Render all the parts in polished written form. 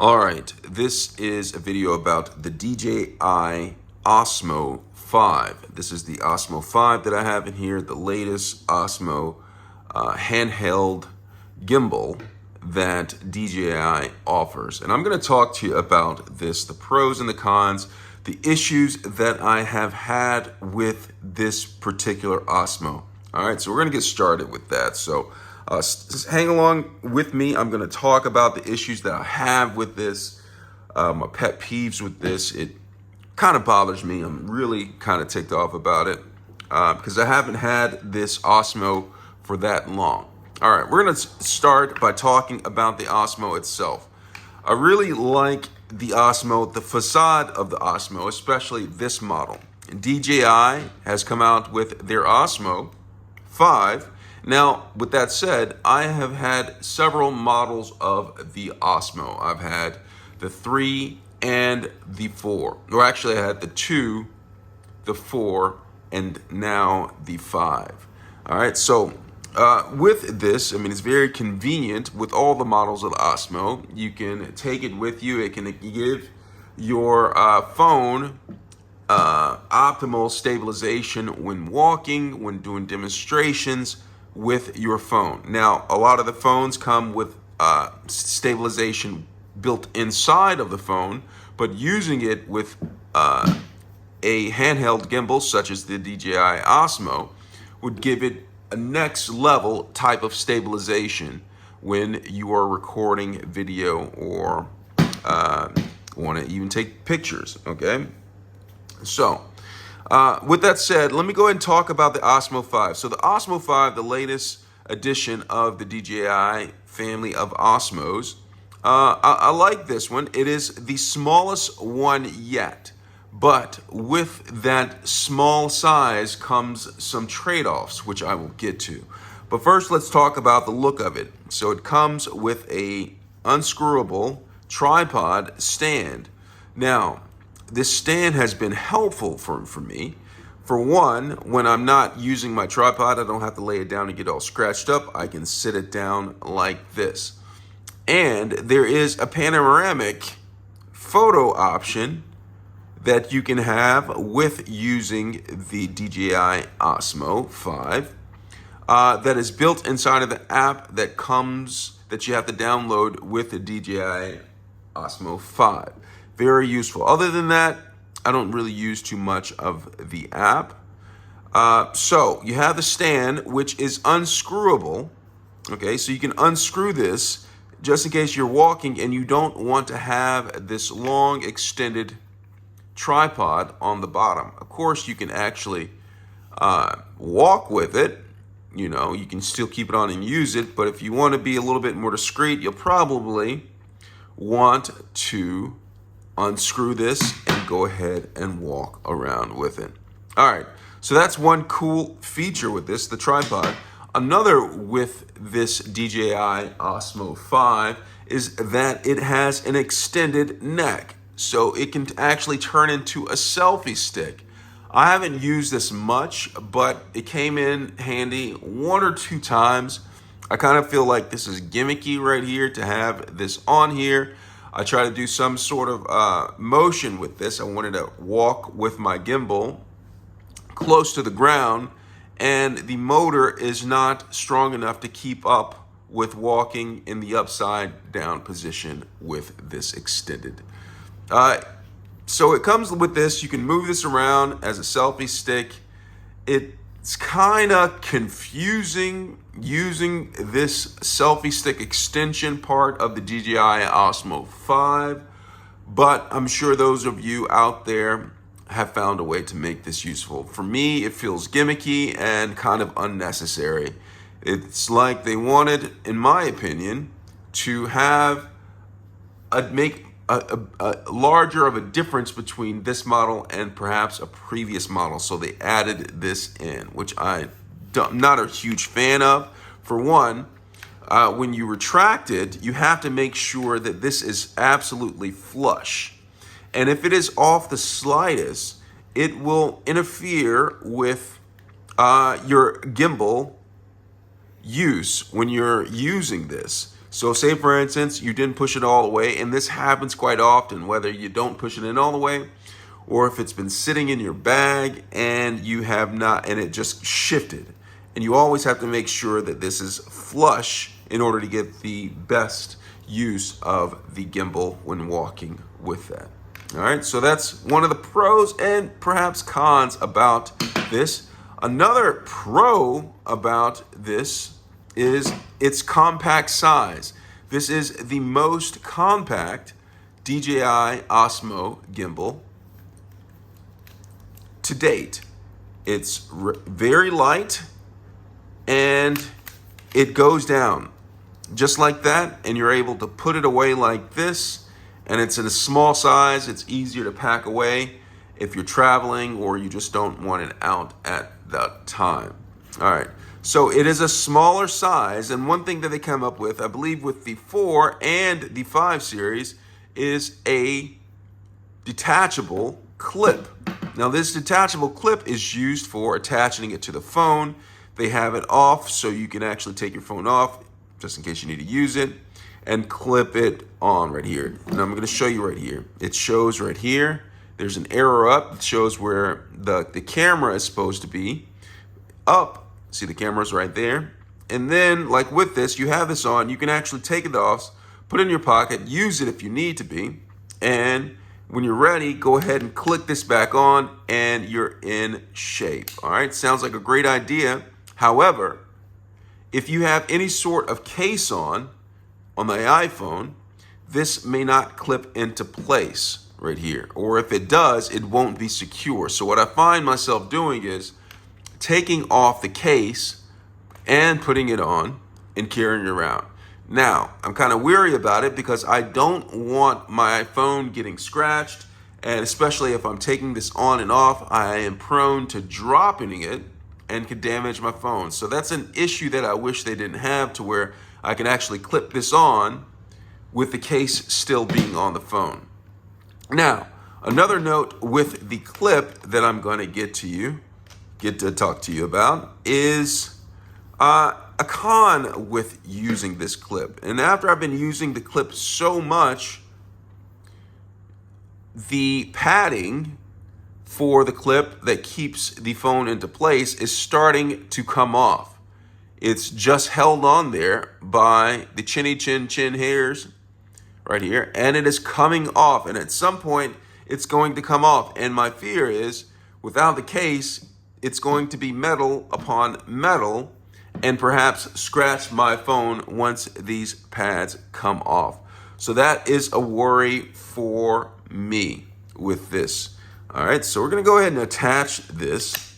All right, this is a video about the DJI Osmo 5. This is the Osmo 5 that I have in here, the latest Osmo handheld gimbal that DJI offers. And I'm going to talk to you about this, the pros and the cons, the issues that I have had with this particular Osmo. All right, so we're going to get started with that. So just hang along with me. I'm going to talk about the issues that I have with this, my pet peeves with this. It kind of bothers me. I'm really kind of ticked off about it because I haven't had this Osmo for that long. All right, we're going to start by talking about the Osmo itself. I really like the Osmo, the facade of the Osmo, especially this model. DJI has come out with their Osmo 5. Now, with that said, I have had several models of the Osmo. I've had the 3 and the 4. Or actually, I had the 2, the 4, and now the 5. All right, so with this, I mean, it's very convenient with all the models of the Osmo. You can take it with you. It can give your phone optimal stabilization when walking, when doing demonstrations with your phone. Now, a lot of the phones come with stabilization built inside of the phone, but using it with a handheld gimbal such as the DJI Osmo would give it a next level type of stabilization when you are recording video or want to even take pictures, okay? So, with that said, let me go ahead and talk about the Osmo 5. So the Osmo 5, the latest edition of the DJI family of Osmos, I like this one. It is the smallest one yet, but with that small size comes some trade-offs, which I will get to. But first, let's talk about the look of it. So it comes with a unscrewable tripod stand. Now, this stand has been helpful for me. For one, when I'm not using my tripod, I don't have to lay it down and get all scratched up. I can sit it down like this. And there is a panoramic photo option that you can have with using the DJI Osmo 5 that is built inside of the app that you have to download with the DJI Osmo 5. Very useful. Other than that, I don't really use too much of the app. So you have the stand, which is unscrewable. Okay, so you can unscrew this just in case you're walking and you don't want to have this long extended tripod on the bottom. Of course, you can actually walk with it. You know, you can still keep it on and use it. But if you want to be a little bit more discreet, you'll probably want to unscrew this and go ahead and walk around with it. All right, so that's one cool feature with this, the tripod. Another with this DJI Osmo 5 is that it has an extended neck, so it can actually turn into a selfie stick. I haven't used this much, but it came in handy 1 or 2 times. I kind of feel like this is gimmicky right here to have this on here. I try to do some sort of motion with this. I wanted to walk with my gimbal close to the ground, and the motor is not strong enough to keep up with walking in the upside down position with this extended. So it comes with this. You can move this around as a selfie stick. It's kind of confusing using this selfie stick extension part of the DJI Osmo 5, but I'm sure those of you out there have found a way to make this useful. For me, it feels gimmicky and kind of unnecessary. It's like they wanted, in my opinion, to have make a larger of a difference between this model and perhaps a previous model. So they added this in, which I'm not a huge fan of. For one, when you retract it, you have to make sure that this is absolutely flush. And if it is off the slightest, it will interfere with your gimbal use when you're using this. So say for instance, you didn't push it all the way, and this happens quite often, whether you don't push it in all the way, or if it's been sitting in your bag and you have not, and it just shifted. And you always have to make sure that this is flush in order to get the best use of the gimbal when walking with that. All right, so that's one of the pros and perhaps cons about this. Another pro about this is its compact size. This is the most compact DJI Osmo gimbal to date. It's very light and it goes down just like that, and you're able to put it away like this, and it's in a small size. It's easier to pack away if you're traveling or you just don't want it out at that time. All right, so it is a smaller size, and one thing that they come up with, I believe with the 4 and the 5 series, is a detachable clip. Now this detachable clip is used for attaching it to the phone. They have it off so you can actually take your phone off just in case you need to use it, and clip it on right here. And I'm going to show you right here. It shows right here. There's an arrow up that shows where the camera is supposed to be up. See, the camera's right there. And then, like with this, you have this on. You can actually take it off, put it in your pocket, use it if you need to be, and when you're ready, go ahead and click this back on, and you're in shape. All right, sounds like a great idea. However, if you have any sort of case on the iPhone, this may not clip into place right here. Or if it does, it won't be secure. So what I find myself doing is taking off the case and putting it on and carrying it around. Now, I'm kind of weary about it because I don't want my phone getting scratched, and especially if I'm taking this on and off, I am prone to dropping it and could damage my phone. So that's an issue that I wish they didn't have, to where I can actually clip this on with the case still being on the phone. Now, another note with the clip that I'm going to get to talk to you about is a con with using this clip. And after I've been using the clip so much, the padding for the clip that keeps the phone into place is starting to come off. It's just held on there by the chin hairs right here, and it is coming off, and at some point it's going to come off. And my fear is, without the case, it's going to be metal upon metal and perhaps scratch my phone once these pads come off. So that is a worry for me with this. All right, so we're going to go ahead and attach this.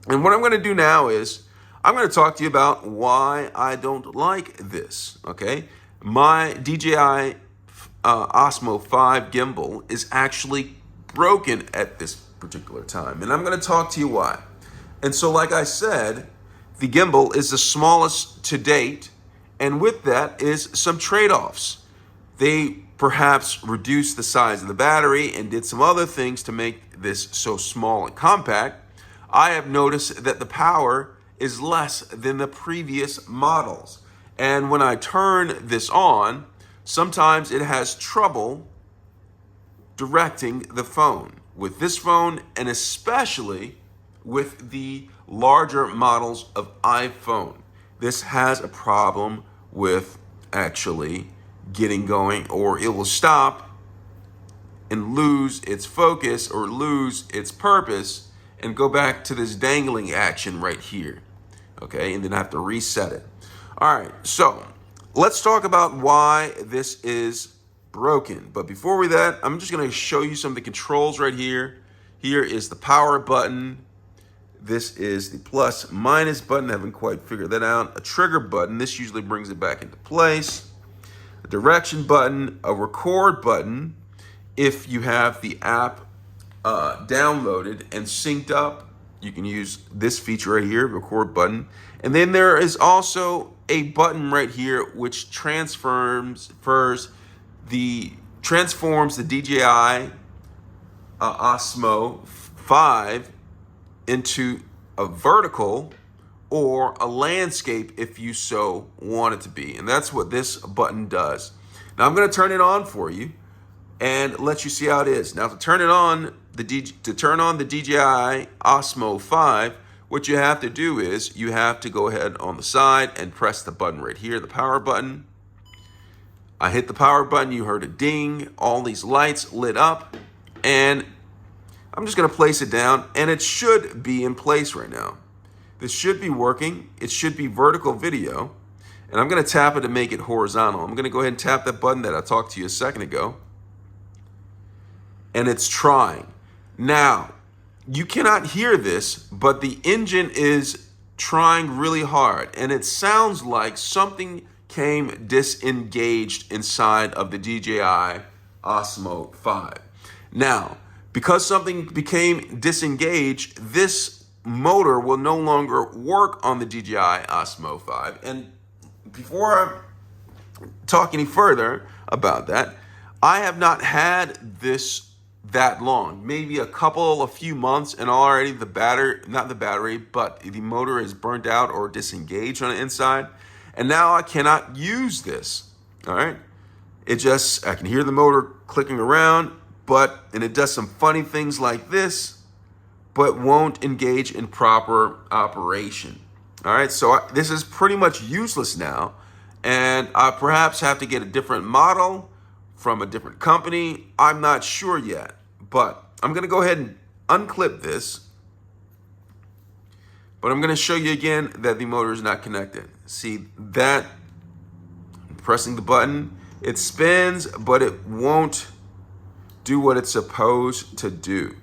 And what I'm going to do now is I'm going to talk to you about why I don't like this, okay? My DJI Osmo 5 gimbal is actually broken at this particular time, and I'm going to talk to you why. And so, like I said, the gimbal is the smallest to date, and with that is some trade-offs. They perhaps reduced the size of the battery and did some other things to make this so small and compact. I have noticed that the power is less than the previous models. And when I turn this on, sometimes it has trouble directing the phone. With this phone, and especially with the larger models of iPhone, this has a problem with actually getting going, or it will stop and lose its focus or lose its purpose and go back to this dangling action right here. Okay, and then I have to reset it. All right, so let's talk about why this is broken. But before we that, I'm just going to show you some of the controls right here. Here is the power button. This is the plus minus button. I haven't quite figured that out. A trigger button. This usually brings it back into place. A direction button. A record button if you have the app downloaded and synced up. You can use this feature right here, record button. And then there is also a button right here which transforms the DJI Osmo 5 into a vertical or a landscape if you so want it to be. And that's what this button does. Now I'm going to turn it on for you and let you see how it is. Now to turn it on, to turn on the DJI Osmo 5, what you have to do is you have to go ahead on the side and press the button right here, the power button. I hit the power button, you heard a ding, all these lights lit up, and I'm just gonna place it down, and it should be in place right now. This should be working. It should be vertical video, and I'm gonna tap it to make it horizontal. I'm gonna go ahead and tap that button that I talked to you a second ago, and it's trying. Now, you cannot hear this, but the engine is trying really hard, and it sounds like something came disengaged inside of the DJI Osmo 5. Now, because something became disengaged, this motor will no longer work on the DJI Osmo 5. And before I talk any further about that, I have not had this that long, maybe a few months, and already the battery, not the battery, but the motor is burnt out or disengaged on the inside. And now I cannot use this, all right? I can hear the motor clicking around, and it does some funny things like this, but won't engage in proper operation, all right? So this is pretty much useless now, and I perhaps have to get a different model from a different company. I'm not sure yet, but I'm gonna go ahead and unclip this. But I'm gonna show you again that the motor is not connected. See that? Pressing the button, it spins, but it won't do what it's supposed to do.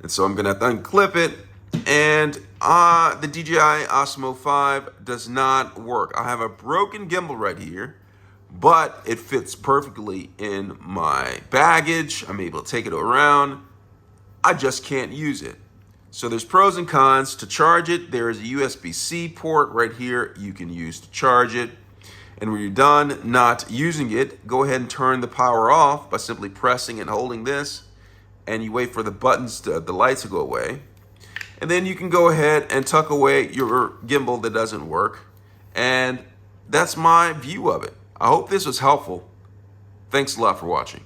And so I'm gonna have to unclip it, and the DJI Osmo 5 does not work. I have a broken gimbal right here, but it fits perfectly in my baggage. I'm able to take it around. I just can't use it. So there's pros and cons. To charge it, there is a USB-C port right here you can use to charge it. And when you're done not using it, go ahead and turn the power off by simply pressing and holding this, and you wait for the lights to go away. And then you can go ahead and tuck away your gimbal that doesn't work. And that's my view of it. I hope this was helpful. Thanks a lot for watching.